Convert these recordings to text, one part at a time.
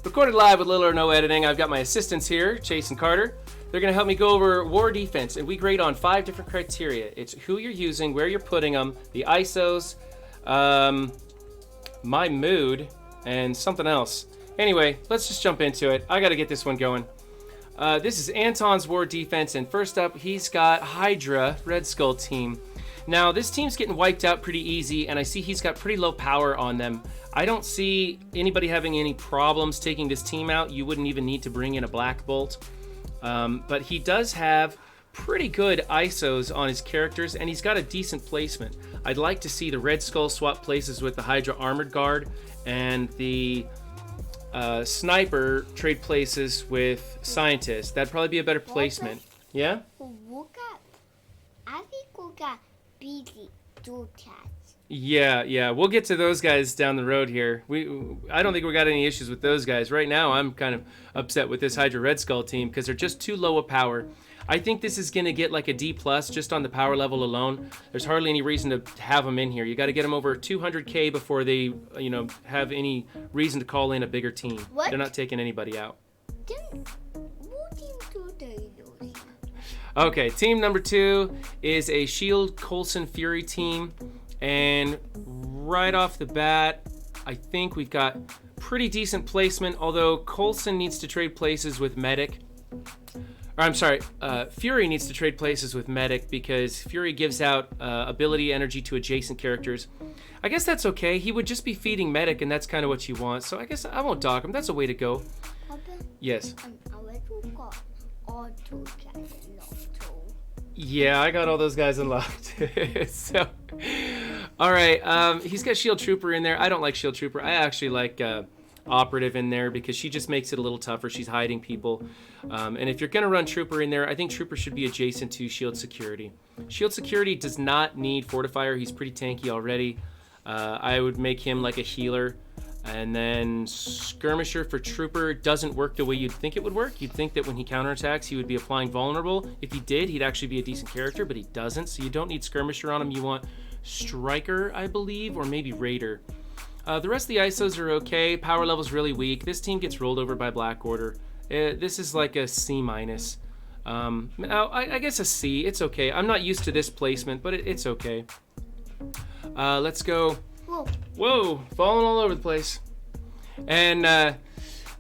Recorded live with little or no editing. I've got my assistants here, Chase and Carter. They're going to help me go over war defense, and we grade on 5 different criteria. It's who you're using, where you're putting them, the ISOs, my mood, and something else. Anyway, let's just jump into it. I got to get this one going. This is Anton's war defense, and first up, he's got Hydra Red Skull team. Now, this team's getting wiped out pretty easy, and I see he's got pretty low power on them. I don't see anybody having any problems taking this team out. You wouldn't even need to bring in a Black Bolt. But he does have pretty good ISOs on his characters, and he's got a decent placement. I'd like to see the Red Skull swap places with the Hydra Armored Guard, and the Sniper trade places with Scientist. That'd probably be a better placement. Yeah? Yeah, we'll get to those guys down the road here. I don't think we got any issues with those guys. Right now, I'm kind of upset with this Hydra Red Skull team because they're just too low a power. I think this is going to get like a D+ just on the power level alone. There's hardly any reason to have them in here. You got to get them over 200k before they, have any reason to call in a bigger team. What? They're not taking anybody out. Okay, team number 2 is a Shield Coulson Fury team, and right off the bat, I think we've got pretty decent placement, although Coulson needs to trade places with Medic. Fury needs to trade places with Medic because Fury gives out ability energy to adjacent characters. I guess that's okay. He would just be feeding Medic, and that's kind of what you want, so I guess I won't dock him. That's a way to go. Yes. Yeah, I got all those guys unlocked. So, all right. He's got Shield Trooper in there. I don't like Shield Trooper. I actually like Operative in there because she just makes it a little tougher. She's hiding people. And if you're going to run Trooper in there, I think Trooper should be adjacent to Shield Security. Shield Security does not need Fortifier. He's pretty tanky already. I would make him like a healer. And then Skirmisher for Trooper doesn't work the way you'd think it would work. You'd think that when he counterattacks, he would be applying Vulnerable. If he did, he'd actually be a decent character, but he doesn't. So you don't need Skirmisher on him. You want Striker, I believe, or maybe Raider. The rest of the ISOs are okay. Power level's really weak. This team gets rolled over by Black Order. This is like a C-. I guess a C. It's okay. I'm not used to this placement, but it's okay. Let's go. Whoa, falling all over the place. And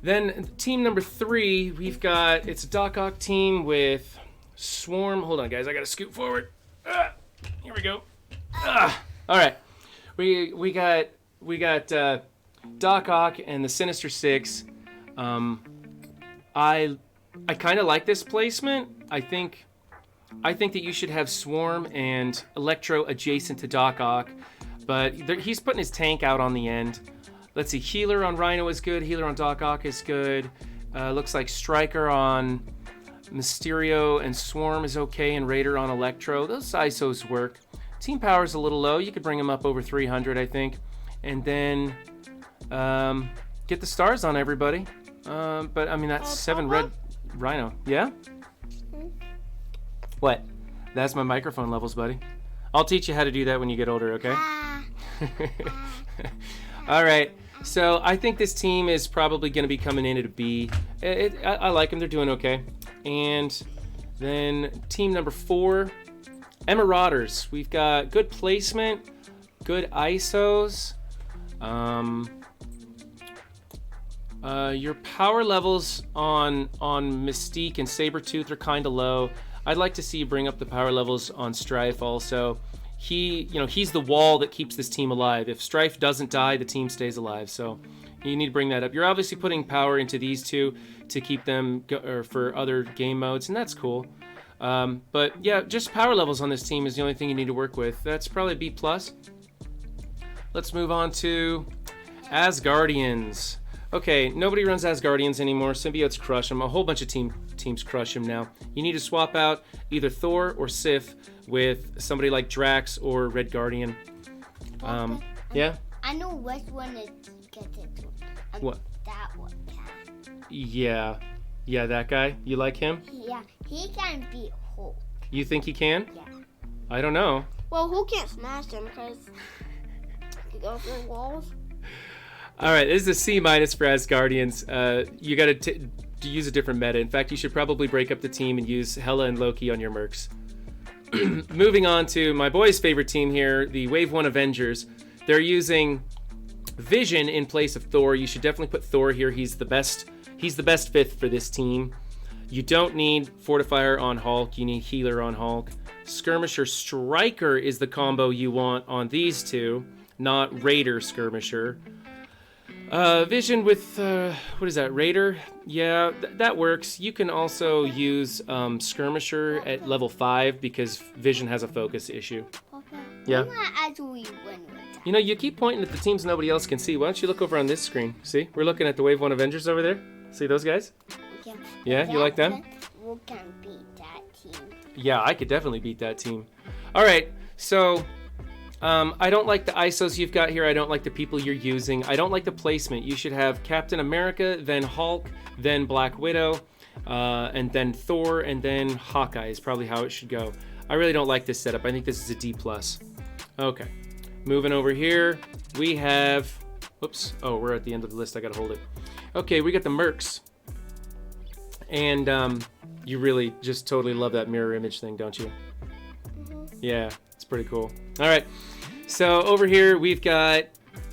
then team number 3, we've got, it's a Doc Ock team with Swarm. Hold on, guys, I gotta scoot forward. Here we go. All right, we got Doc Ock and the Sinister Six. I kind of like this placement. I think that you should have Swarm and Electro adjacent to Doc Ock. But he's putting his tank out on the end. Let's see, Healer on Rhino is good. Healer on Doc Ock is good. Looks like Striker on Mysterio and Swarm is okay, and Raider on Electro. Those ISOs work. Team power is a little low. You could bring him up over 300, I think. And then get the stars on everybody. But, I mean, that's 7 red Rhino. Yeah? What? That's my microphone levels, buddy. I'll teach you how to do that when you get older, okay? All right, so I think this team is probably going to be coming in at a B. I like them. They're doing okay. And then team number 4, Marauders. We've got good placement, good ISOs. Your power levels on Mystique and Sabretooth are kind of low. I'd like to see you bring up the power levels on Strife also. He's the wall that keeps this team alive. If Strife doesn't die, the team stays alive. So you need to bring that up. You're obviously putting power into these two to keep them or for other game modes, and that's cool. But yeah, just power levels on this team is the only thing you need to work with. That's probably B+. Let's move on to Asgardians. Okay, nobody runs Asgardians anymore. Symbiotes crush them. A whole bunch of teams crush him now. You need to swap out either Thor or Sif with somebody like Drax or Red Guardian. Yeah? I know which one is gets it. What? That one. Yeah, that guy. You like him? Yeah, he can beat Hulk. You think he can? Yeah. I don't know. Well, Hulk can't smash him because he goes through walls. All right, this is a C- for Asgardians. You got to use a different meta. In fact, you should probably break up the team and use Hela and Loki on your Mercs. Moving on to my boy's favorite team here, the Wave 1 Avengers. They're using Vision in place of Thor. You should definitely put Thor here. He's the best fifth for this team. You don't need Fortifier on Hulk. You need Healer on Hulk. Skirmisher Striker is the combo you want on these two, not Raider Skirmisher. Vision with, what is that, Raider? Yeah, that works. You can also use Skirmisher at level 5 because Vision has a focus issue. Papa, Yeah. I actually win with that. You know, you keep pointing at the teams nobody else can see. Why don't you look over on this screen? See? We're looking at the Wave 1 Avengers over there. See those guys? We can- Yeah, you like them? We can beat that team. Yeah, I could definitely beat that team. All right, so I don't like the ISOs you've got here. I don't like the people you're using. I don't like the placement. You should have Captain America, then Hulk, then Black Widow, and then Thor, and then Hawkeye is probably how it should go. I really don't like this setup. I think this is a D+. Okay, moving over here, we have... Whoops. Oh, we're at the end of the list. I gotta hold it. Okay, we got the Mercs. And you really just totally love that mirror image thing, don't you? Mm-hmm. Yeah, it's pretty cool. All right, so over here we've got,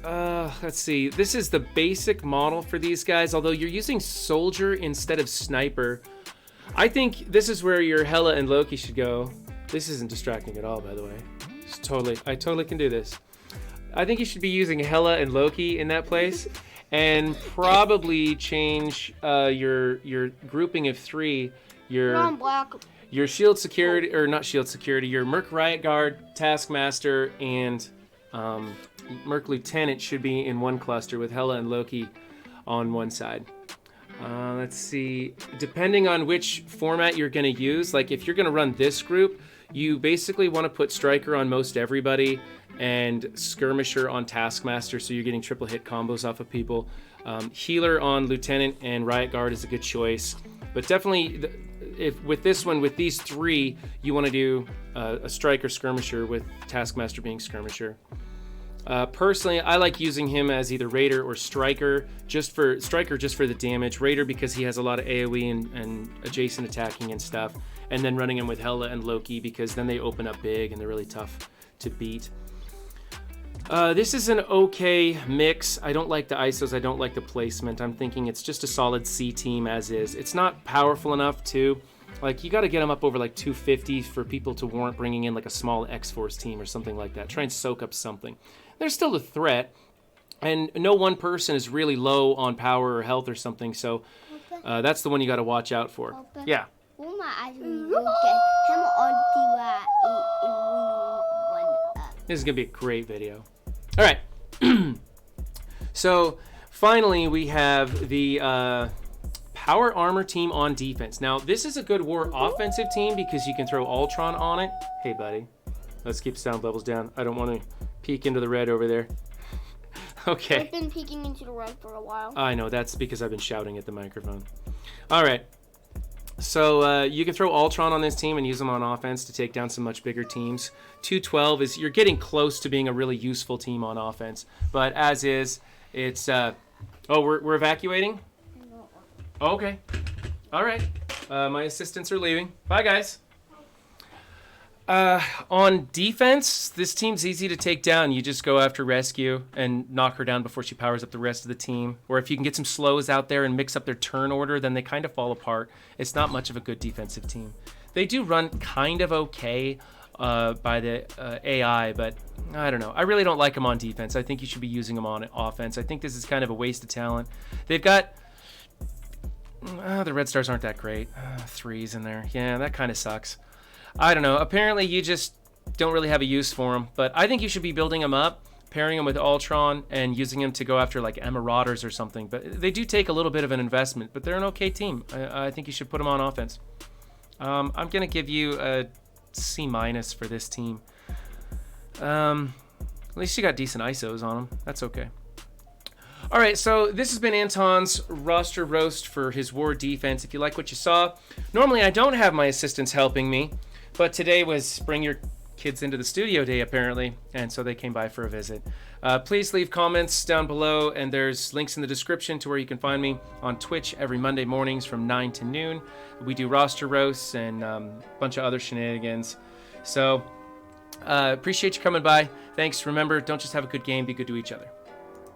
let's see, this is the basic model for these guys, although you're using Soldier instead of Sniper. I think this is where your Hela and Loki should go. This isn't distracting at all, by the way. I totally can do this. I think you should be using Hela and Loki in that place, and probably change your grouping of 3. Your Shield Security, or not Shield Security, your Merc Riot Guard, Taskmaster, and Merc Lieutenant should be in one cluster with Hela and Loki on one side. Let's see, depending on which format you're going to use, like if you're going to run this group, you basically want to put Striker on most everybody and Skirmisher on Taskmaster, so you're getting triple hit combos off of people. Healer on Lieutenant and Riot Guard is a good choice, but definitely if with this one, with these 3, you want to do a Striker Skirmisher with Taskmaster being Skirmisher. Personally, I like using him as either Raider or Striker, just for the damage. Raider because he has a lot of AoE and adjacent attacking and stuff, and then running him with Hela and Loki because then they open up big and they're really tough to beat. This is an okay mix. I don't like the ISOs. I don't like the placement. I'm thinking it's just a solid C team as is. It's not powerful enough too. Like, you got to get them up over like 250 for people to warrant bringing in like a small X-Force team or something like that. Try and soak up something. They're still a threat, and no one person is really low on power or health or something, so that's the one you got to watch out for. Yeah. This is going to be a great video. All right. So, finally, we have the Power Armor team on defense. Now, this is a good war offensive team because you can throw Ultron on it. Hey, buddy. Let's keep sound levels down. I don't want to peek into the red over there. Okay. I've been peeking into the red for a while. I know. That's because I've been shouting at the microphone. All right. So you can throw Ultron on this team and use them on offense to take down some much bigger teams. 212 is, you're getting close to being a really useful team on offense. But as is, it's... oh, we're evacuating? Oh, okay. All right. My assistants are leaving. Bye, guys. On defense, this team's easy to take down. You just go after Rescue and knock her down before she powers up the rest of the team. Or if you can get some slows out there and mix up their turn order, then they kind of fall apart. It's not much of a good defensive team. They do run kind of okay by the AI, but I don't know. I really don't like them on defense. I think you should be using them on offense. I think this is kind of a waste of talent. They've got... the Red Stars aren't that great. 3s in there. Yeah, that kind of sucks. I don't know. Apparently, you just don't really have a use for them. But I think you should be building them up, pairing them with Ultron, and using them to go after like Marauders or something. But they do take a little bit of an investment, but they're an okay team. I think you should put them on offense. I'm going to give you a C- for this team. At least you got decent ISOs on them. That's okay. All right, so this has been Anton's roster roast for his war defense. If you like what you saw, normally I don't have my assistants helping me, but today was bring your kids into the studio day apparently, and so they came by for a visit. Please leave comments down below, and there's links in the description to where you can find me on Twitch every Monday mornings from 9 to noon. We do roster roasts and a bunch of other shenanigans. So appreciate you coming by. Thanks. Remember, don't just have a good game, be good to each other.